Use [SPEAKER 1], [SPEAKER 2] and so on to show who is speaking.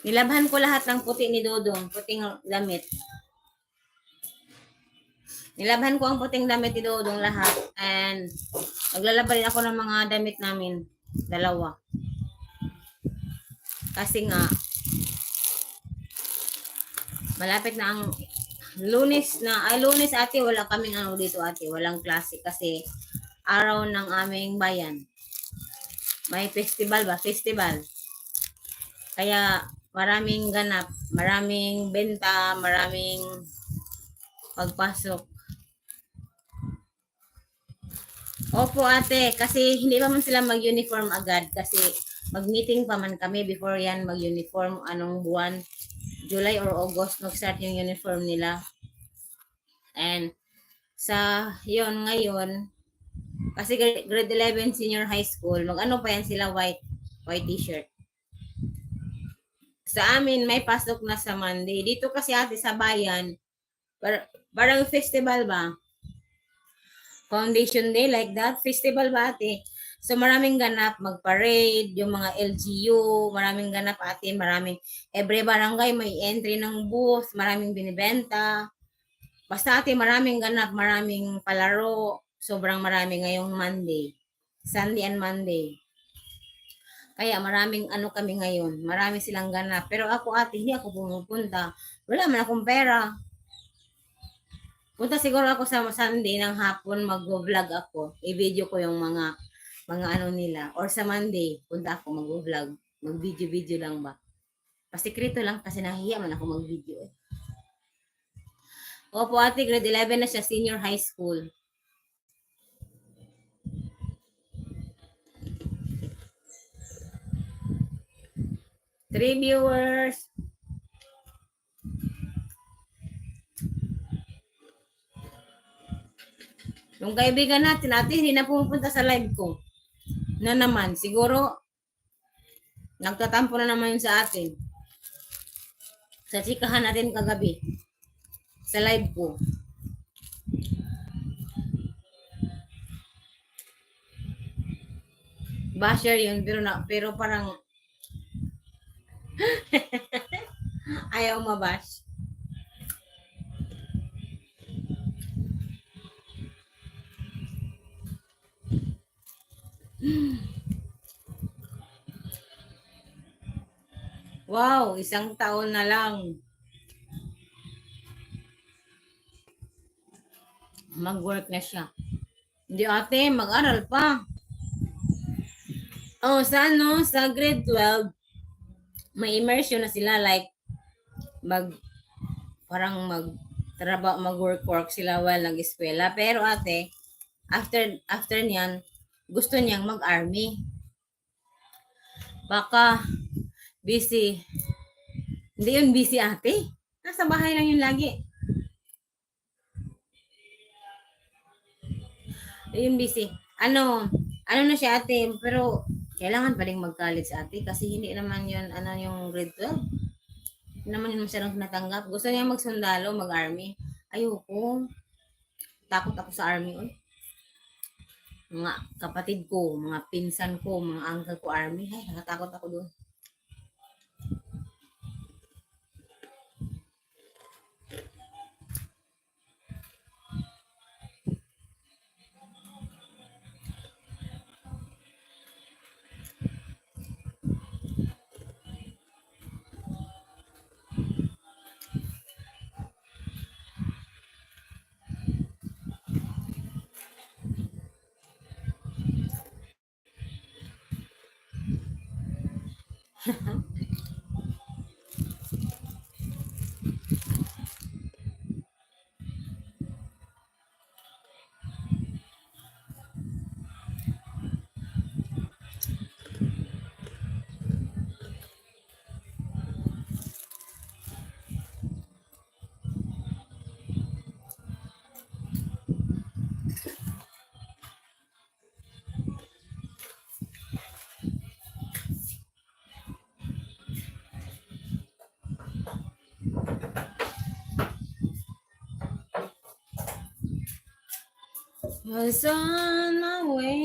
[SPEAKER 1] Nilabhan ko lahat ng puti ni Dodong, puting damit. Nilabhan ko ang puting damit ni Dodong lahat. And maglalaba rin ako ng mga damit namin. Dalawa. Kasi nga, malapit na ang Lunes ate, wala kaming ano dito ate, walang klase kasi araw ng aming bayan. May festival ba? Festival. Kaya maraming ganap, maraming benta, maraming pagpasok. Opo ate, kasi hindi pa man sila mag-uniform agad kasi mag-meeting pa man kami before yan mag-uniform anong buwan. July or August mag-start yung uniform nila. And sa yon ngayon, kasi grade 11 senior high school, mag-ano pa yan sila white t-shirt. Sa amin, may pasok na sa Monday. Dito kasi ate sa bayan, parang festival ba? Foundation Day, like that. Festival ba ate? So maraming ganap, mag-parade, yung mga LGU, maraming ganap ate, maraming, every barangay may entry ng booth, maraming binibenta. Basta ate, maraming ganap, maraming palaro, sobrang marami ngayong Monday. Sunday and Monday. Kaya maraming ano kami ngayon, marami silang ganap. Pero ako ate, hindi ako pumupunta. Wala man akong pera. Punta siguro ako sa Sunday ng hapon, mag-vlog ako. I-video ko yung mga ano nila. Or sa Monday, punta ako mag-vlog. Mag-video lang ba? Pasikreto lang kasi nahiya man ako mag-video. Opo ate, grade 11 na siya, senior high school. Three viewers. Yung kaibigan natin, ate, hindi na pumupunta sa live ko. Na naman, siguro, nagtatampo na naman yun sa atin. Sa chikahan natin kagabi. Sa live ko. Basher yun, pero parang ayaw mabash. Wow, 1 taon na lang. Mag-work na siya. Hindi ate, mag-aral pa. Oh, sa grade 12, may immersion na sila like mag-work sila while nag-eskwela. Pero ate, after niyan, gusto niyang mag-army. Baka busy. Hindi yun busy ate. Nasa bahay lang yun lagi. Yun busy. Ano na siya ate, pero kailangan pa rin mag-college ate kasi hindi naman yun, yung grade 12. Hindi naman yun masyadong natanggap. Gusto niya magsundalo, mag-army. Ayoko. Takot ako sa army. Mga kapatid ko, mga pinsan ko, mga uncle ko army. Ay, nakatakot ako doon. Was on my way.